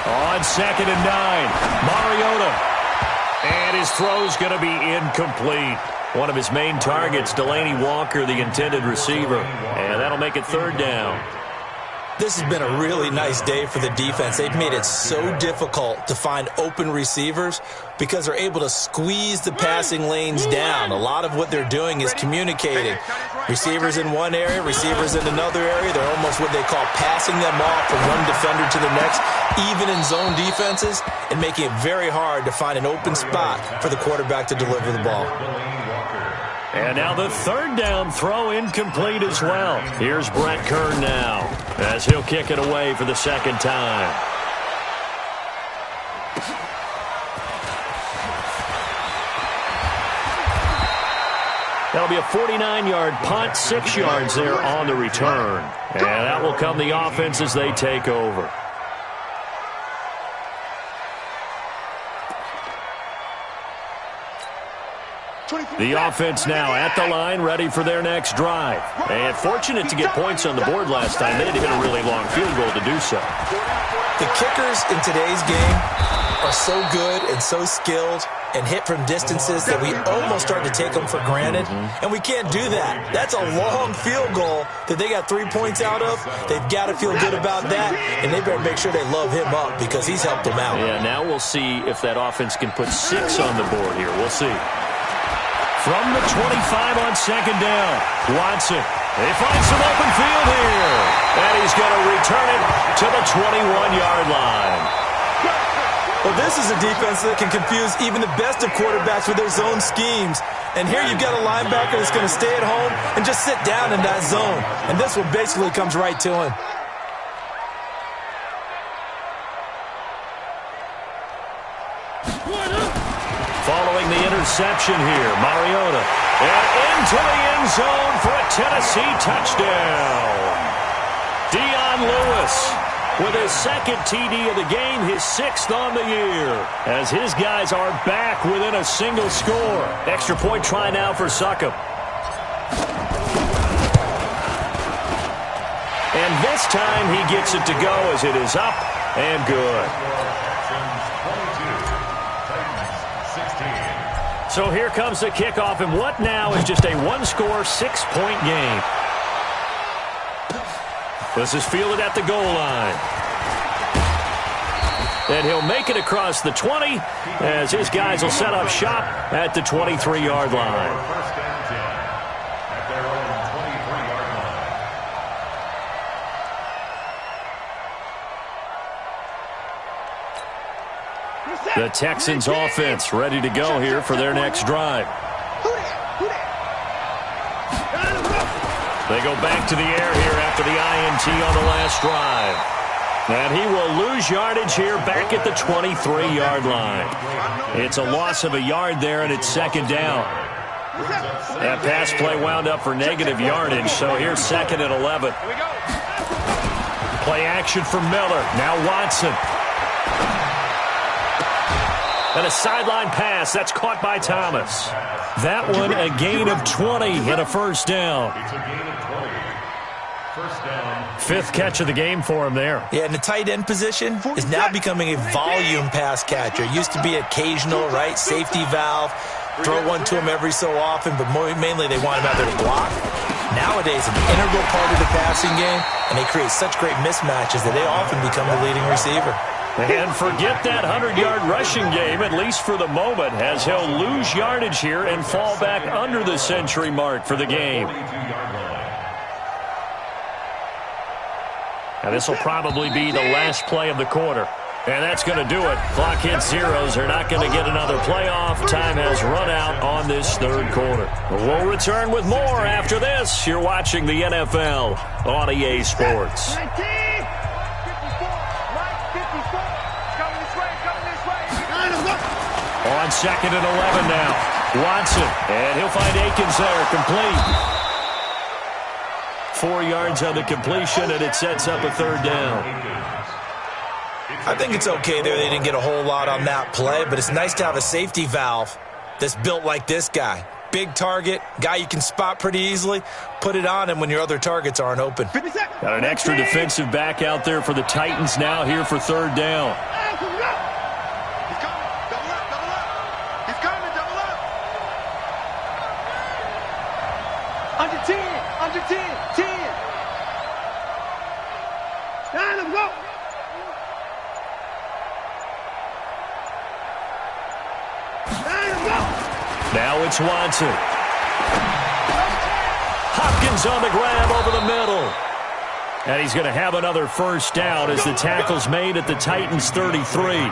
D: On 2nd and 9, Mariota. And his throw's going to be incomplete. One of his main targets, Delaney Walker, the intended receiver. And that'll make it 3rd down.
F: This has been a really nice day for the defense. They've made it so difficult to find open receivers because they're able to squeeze the passing lanes down. A lot of what they're doing is communicating. Receivers in one area, receivers in another area. They're almost what they call passing them off from one defender to the next, even in zone defenses, and making it very hard to find an open spot for the quarterback to deliver the ball.
D: And now the 3rd down throw incomplete as well. Here's Brett Kern now as he'll kick it away for the 2nd time. That'll be a 49-yard punt, 6 yards there on the return. And that will come the offense as they take over. The offense now at the line, ready for their next drive. And fortunate to get points on the board last time. They had to hit a really long field goal to do so.
F: The kickers in today's game are so good and so skilled and hit from distances that we almost start to take them for granted. And we can't do that. That's a long field goal that they got 3 points out of. They've got to feel good about that, and they better make sure they love him up because he's helped them out.
D: Yeah, now we'll see if that offense can put 6 on the board here. We'll see. From the 25 on 2nd down, Watson. They find some open field here. And he's going to return it to the 21-yard line.
F: Well, this is a defense that can confuse even the best of quarterbacks with their zone schemes. And here you've got a linebacker that's going to stay at home and just sit down in that zone. And this one basically comes right to him.
D: Following the interception here, Mariota. And into the end zone for a Tennessee touchdown. Dion Lewis with his 2nd TD of the game, his 6th on the year. As his guys are back within a single score. Extra point try now for Succop. And this time he gets it to go as it is up and good. So here comes the kickoff, and what now is just a one-score, 6-point game. This is fielded at the goal line. And he'll make it across the 20 as his guys will set up shop at the 23-yard line.
G: First and 10 at their own 23-yard
D: The Texans offense ready to go here for their next drive. They go back to the air here after the INT on the last drive. And he will lose yardage here back at the 23-yard line. It's a loss of a yard there, and it's second down. That pass play wound up for negative yardage, so here's second and 11. Play action for Miller. Now Watson. And a sideline pass. That's caught by Thomas. That one a gain of 20 and a first down.
G: It's a gain of 20. First down.
D: Fifth catch of the game for him there.
F: Yeah, and the tight end position is now becoming a volume pass catcher. It used to be occasional, right? Safety valve. Throw one to him every so often, but mainly they want him out there to block. Nowadays, an integral part of the passing game, and they create such great mismatches that they often become the leading receiver.
D: And forget that 100-yard rushing game, at least for the moment, as he'll lose yardage here and fall back under the century mark for the game. Now this will probably be the last play of the quarter. And that's going to do it. Clock hits zeros. They're not going to get another playoff. Time has run out on this third quarter. We'll return with more after this. You're watching the NFL on EA Sports. On second and 11 now. Watson. And he'll find Akins there. Complete. 4 yards on the completion, and it sets up a third down.
F: I think it's okay there. They didn't get a whole lot on that play, but it's nice to have a safety valve that's built like this guy. Big target, guy you can spot pretty easily. Put it on him when your other targets aren't open.
D: Got an extra defensive back out there for the Titans now here for third down.
E: Under 10, under 10, 10. 9, go.
D: Now it's Watson. Hopkins on the grab over the middle. And he's going to have another first down as the tackle's made at the Titans' 33.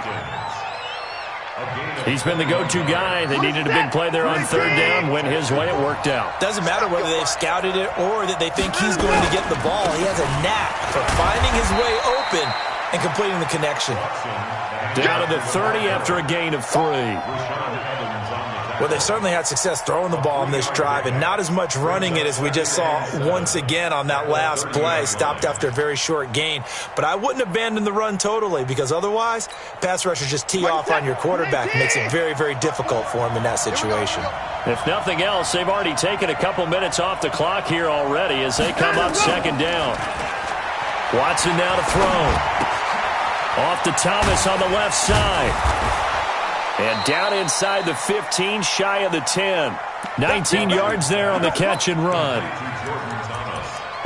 D: He's been the go-to guy. They needed a big play there on third down. Went his way. It worked out.
F: Doesn't matter whether they've scouted it or that they think he's going to get the ball. He has a knack for finding his way open and completing the connection.
D: Down to the 30 after a gain of 3.
F: Well, they certainly had success throwing the ball on this drive and not as much running it as we just saw once again on that last play. Stopped after a very short gain. But I wouldn't abandon the run totally because otherwise, pass rushers just tee off on your quarterback. Makes it very, very difficult for him in that situation.
D: If nothing else, they've already taken a couple minutes off the clock here already as they come up second down. Watson now to throw. Off to Thomas on the left side. And down inside the 15, shy of the 10. 19 yards there on the catch and run.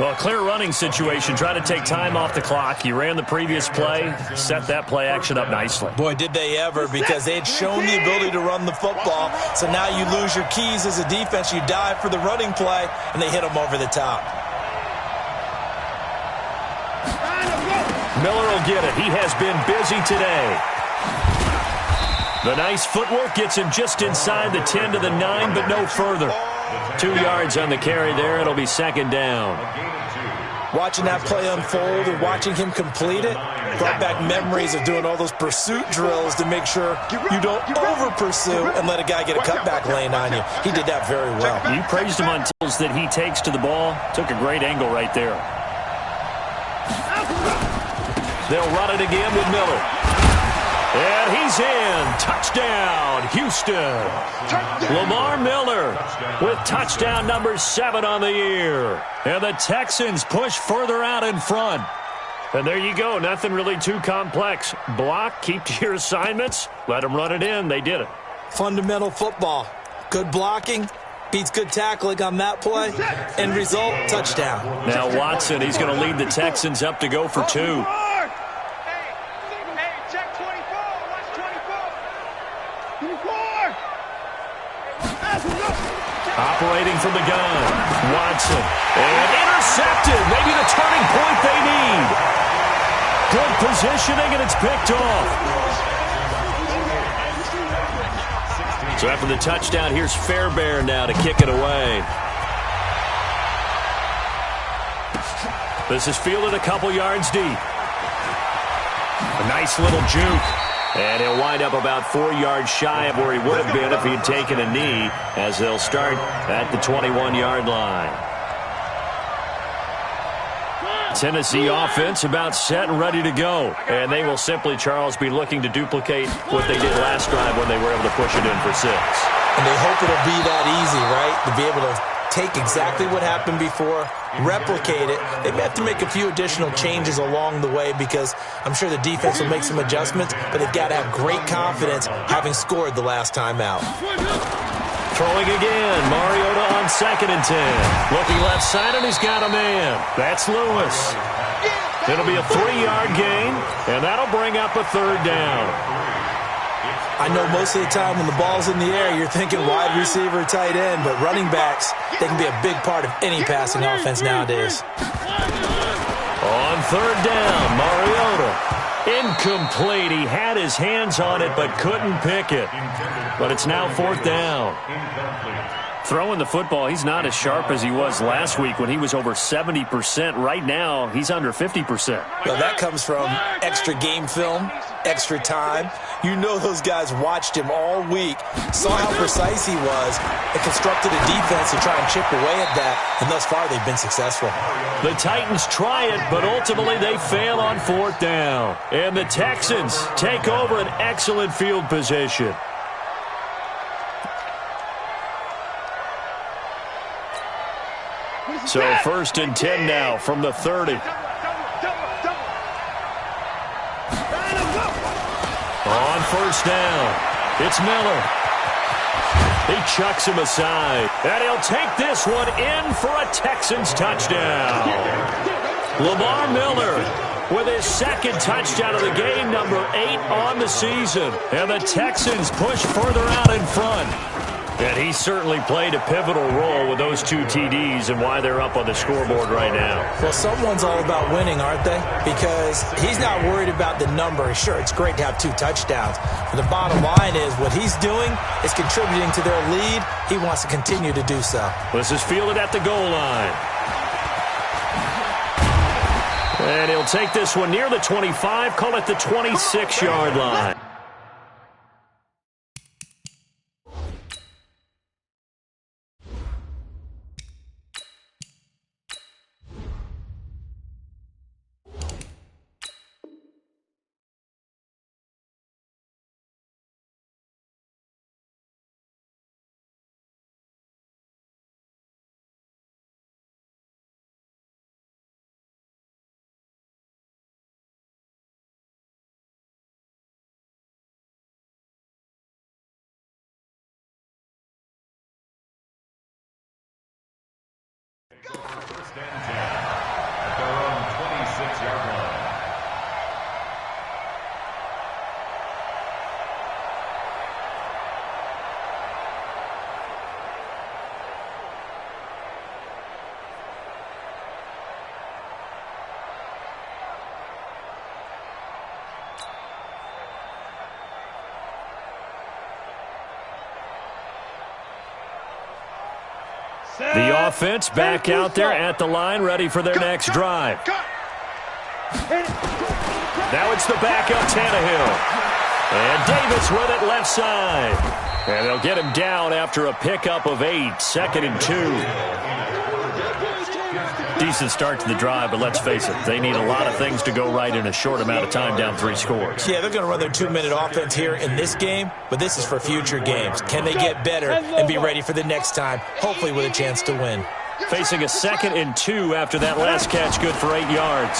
D: Well, clear running situation. Try to take time off the clock. He ran the previous play, set that play action up nicely.
F: Boy, did they ever, because they had shown the ability to run the football. So now you lose your keys as a defense. You dive for the running play, and they hit them over the top.
D: Miller will get it. He has been busy today. The nice footwork gets him just inside the 10 to the 9, but no further. 2 yards on the carry there. It'll be second down.
F: Watching that play unfold and watching him complete it brought back memories of doing all those pursuit drills to make sure you don't over-pursue and let a guy get a cutback lane on you. He did that very well.
D: You praised him on tills that he takes to the ball. Took a great angle right there. They'll run it again with Miller. And he's in. Touchdown, Houston. Lamar Miller with touchdown number 7 on the year. And the Texans push further out in front. And there you go. Nothing really too complex. Block, keep to your assignments. Let them run it in. They did it.
F: Fundamental football. Good blocking. Beats good tackling on that play. End result, touchdown.
D: Now Watson, he's going to lead the Texans up to go for 2. Operating from the gun, Watson. And intercepted. Maybe the turning point they need. Good positioning, and it's picked off. So after the touchdown, here's Fairbairn now to kick it away. This is fielded a couple yards deep. A nice little juke. And he'll wind up about 4 yards shy of where he would have been if he had taken a knee, as they'll start at the 21-yard line. Tennessee offense about set and ready to go. And they will simply, Charles, be looking to duplicate what they did last drive when they were able to push it in for 6.
F: And they hope it'll be that easy, right? To be able to take exactly what happened before, replicate it. They may have to make a few additional changes along the way because I'm sure the defense will make some adjustments, but they've got to have great confidence having scored the last time out.
D: Throwing again, Mariota on 2nd and 10. Looking left side, and he's got a man. That's Lewis. It'll be a 3-yard gain, and that'll bring up a 3rd down.
F: I know most of the time when the ball's in the air, you're thinking wide receiver, tight end, but running backs, they can be a big part of any passing offense nowadays.
D: On 3rd down, Mariota. Incomplete. He had his hands on it but couldn't pick it. But it's now 4th down. Throwing the football, he's not as sharp as he was last week when he was over 70%. Right now, he's under 50%.
F: Well, that comes from extra game film, extra time. You know those guys watched him all week, saw how precise he was, and constructed a defense to try and chip away at that, and thus far they've been successful.
D: The Titans try it, but ultimately they fail on 4th down. And the Texans take over an excellent field position. So 1st and 10 now from the 30. On 1st down, it's Miller. He chucks him aside, and he'll take this one in for a Texans touchdown. Lamar Miller with his 2nd touchdown of the game, number 8 on the season. And the Texans push further out in front. And he certainly played a pivotal role with those 2 TDs and why they're up on the scoreboard right now.
F: Well, someone's all about winning, aren't they? Because he's not worried about the number. Sure, it's great to have 2 touchdowns. But the bottom line is what he's doing is contributing to their lead. He wants to continue to do so.
D: This is fielded at the goal line. And he'll take this one near the 25, call it the 26-yard line.
G: First and 10 at their own 26-yard line.
D: The offense back out there at the line, ready for their next drive. Now it's the backup Tannehill. And Davis with it left side. And they'll get him down after a pickup of 8, 2nd and 2. Decent start to the drive, but let's face it, they need a lot of things to go right in a short amount of time, down 3 scores.
F: Yeah, they're going to run their 2-minute offense here in this game, but this is for future games. Can they get better and be ready for the next time, hopefully with a chance to win?
D: Facing a 2nd and 2 after that last catch, good for 8 yards.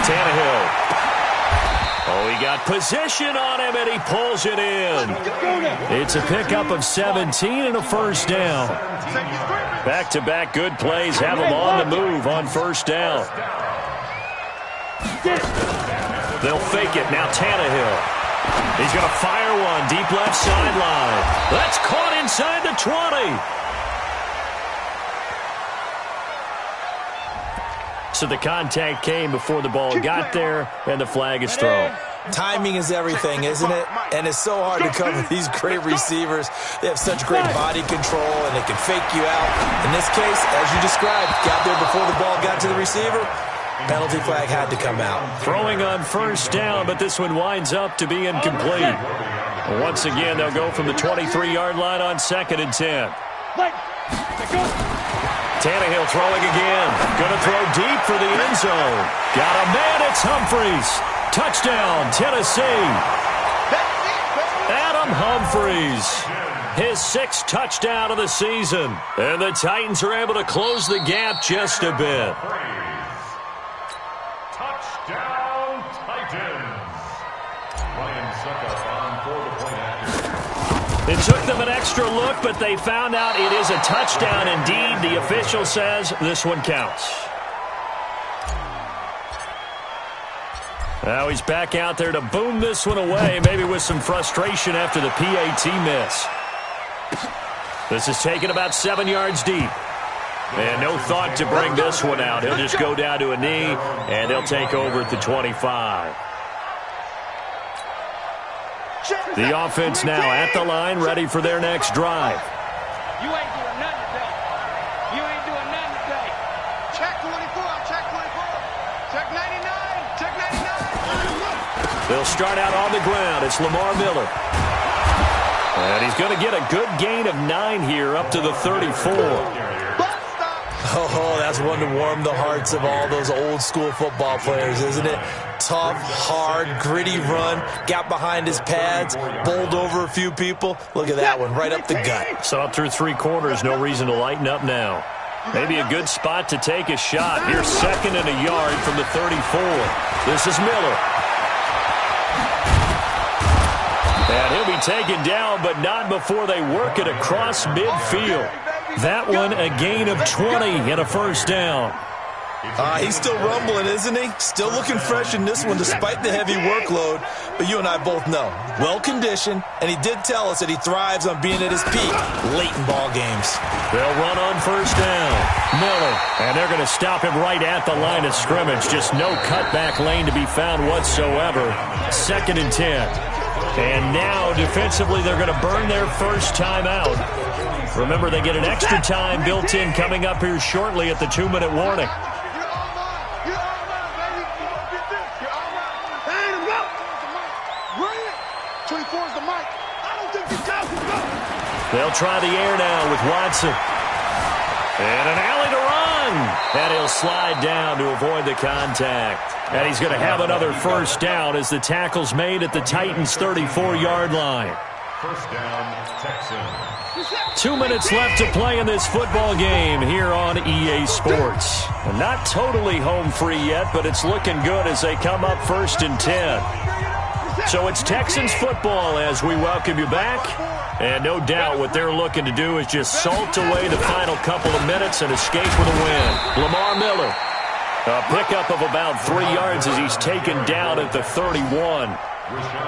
D: Tannehill. Oh, he got position on him, and he pulls it in. It's a pickup of 17 and a 1st down. Back-to-back good plays have him on the move on 1st down. They'll fake it. Now Tannehill. He's going to fire one deep left sideline. That's caught inside the 20. So the contact came before the ball got there, and the flag is thrown.
F: Timing is everything, isn't it? And it's so hard to cover these great receivers. They have such great body control, and they can fake you out. In this case, as you described, got there before the ball got to the receiver. Penalty flag had to come out.
D: Throwing on first down, but this one winds up to be incomplete. Once again, they'll go from the 23-yard line on 2nd and 10. Tannehill throwing again. Going to throw deep for the end zone. Got a man, it's Humphries. Touchdown, Tennessee. Adam Humphries. His 6th touchdown of the season. And the Titans are able to close the gap just a bit.
G: Touchdown, Titans. Ryan Suckup on for the point after.
D: It took them an extra look, but they found out it is a touchdown indeed. The official says this one counts. Now he's back out there to boom this one away, maybe with some frustration after the PAT miss. This is taken about 7 yards deep. And no thought to bring this one out. He'll just go down to a knee, and they'll take over at the 25. The offense now at the line, ready for their next drive.
E: You ain't doing nothing today. You ain't doing nothing today. Check 24, check 24. Check 99, check 99.
D: They'll start out on the ground. It's Lamar Miller. And he's going to get a good gain of 9 here up to the 34.
F: Oh, that's one to warm the hearts of all those old-school football players, isn't it? Tough, hard, gritty run, got behind his pads, bowled over a few people. Look at that one, right up the gut.
D: Saw through 3 quarters, no reason to lighten up now. Maybe a good spot to take a shot. Here's 2nd and a yard from the 34. This is Miller. And he'll be taken down, but not before they work it across midfield. That one, a gain of 20 and a first down.
F: He's still rumbling, isn't he? Still looking fresh in this one despite the heavy workload. But you and I both know, well-conditioned, and he did tell us that he thrives on being at his peak late in ball games.
D: They'll run on first down. Miller, and they're going to stop him right at the line of scrimmage. Just no cutback lane to be found whatsoever. 2nd and 10. And now, defensively, they're going to burn their first time out. Remember, they get an extra time built in coming up here shortly at the 2-minute warning. They'll try the air now with Watson. And an alley to run. And he'll slide down to avoid the contact. And he's going to have another first down as the tackle's made at the Titans' 34-yard line.
G: First down, Texans.
D: 2 minutes left to play in this football game here on EA Sports. Not totally home free yet, but it's looking good as they come up 1st and 10. So it's Texans football as we welcome you back. And no doubt what they're looking to do is just salt away the final couple of minutes and escape with a win. Lamar Miller, a pickup of about 3 yards as he's taken down at the 31.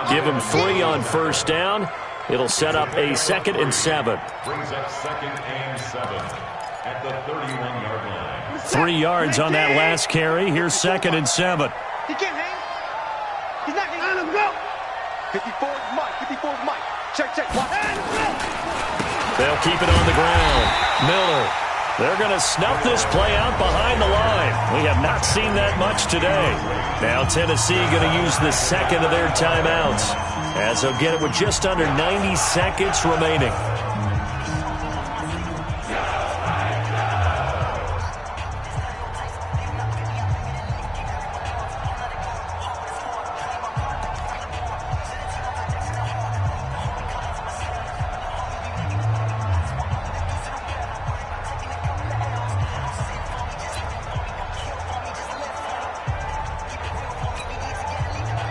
D: Give him 3 on first down. It'll set up a 2nd and 7.
G: Brings up 2nd and 7 at the 31-yard line.
D: 3 yards on that last carry. Here's 2nd and 7.
E: He can't hang. He's not hanging. Let him go. 54 is Mike. 54 is Mike. Check, check. Watch.
D: They'll keep it on the ground. Miller. They're going to snuff this play out behind the line. We have not seen that much today. Now Tennessee going to use the 2nd of their timeouts, as they'll get it with just under 90 seconds remaining.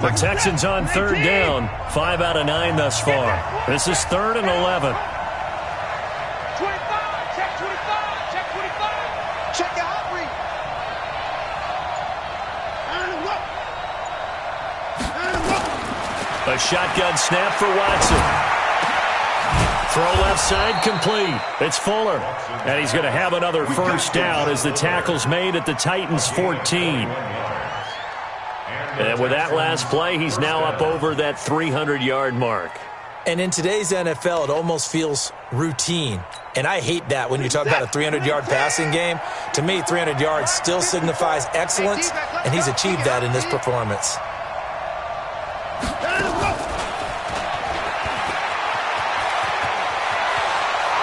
D: The Texans on 3rd down. 5 out of 9 thus far. This is 3rd and 11.
E: 25. Check 25. Check 25. Check your Humphrey.
D: A shotgun snap for Watson. Throw left side complete. It's Fuller. And he's going to have another first down as the tackle's made at the Titans' 14.
G: And
D: And with that last play, he's now up over that 300-yard mark.
F: And in today's NFL, it almost feels routine. And I hate that when you talk about a 300-yard passing game. To me, 300 yards still signifies excellence, and he's achieved that in this performance.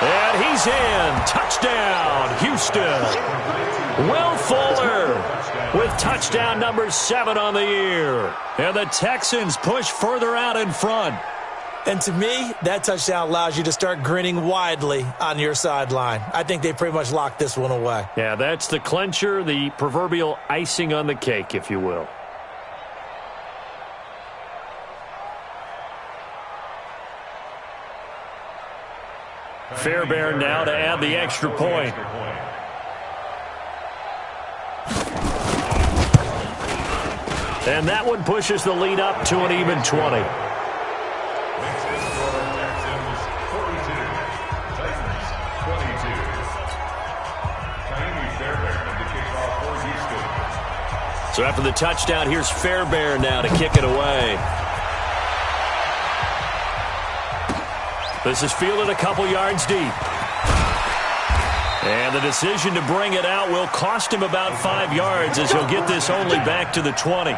D: And he's in. Touchdown, Houston. Will Fuller with touchdown number 7 on the year. And the Texans push further out in front.
F: And to me, that touchdown allows you to start grinning widely on your sideline. I think they pretty much locked this one away.
D: Yeah, that's the clincher, the proverbial icing on the cake, if you will. Fairbairn now to add the extra point. And that one pushes the lead up to an even 20. So after the touchdown, here's Fairbairn now to kick it away. This is fielded a couple yards deep. And the decision to bring it out will cost him about 5 yards as he'll get this only back to the 20.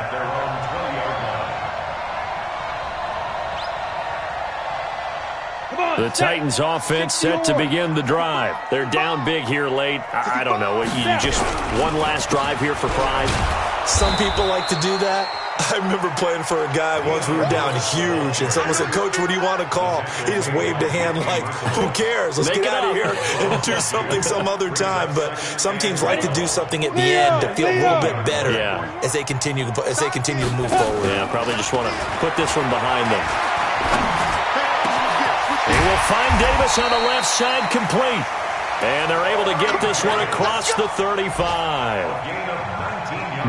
D: The Titans offense set to begin the drive. They're down big here late. I don't know. You just one last drive here for pride?
F: Some people like to do that. I remember playing for a guy once. We were down huge, and someone said, "Coach, what do you want to call?" He just waved a hand like, "Who cares? Let's get out of here and do something some other time." But some teams like to do something at the end to feel a little bit better as they continue to move forward.
D: Yeah, probably just want to put this one behind them. He will find Davis on the left side complete. And they're able to get this one across the 35.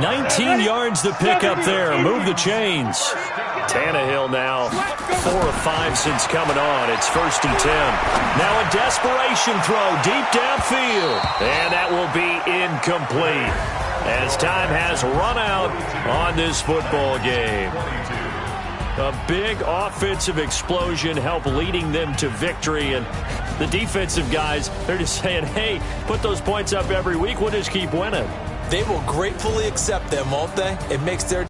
D: 19 yards to pick up there. Move the chains. Tannehill now 4 of 5 since coming on. It's 1st and 10. Now a desperation throw deep downfield. And that will be incomplete as time has run out on this football game. A big offensive explosion helped leading them to victory. And the defensive guys, they're just saying, hey, put those points up every week. We'll just keep winning.
F: They will gratefully accept them, won't they? It makes their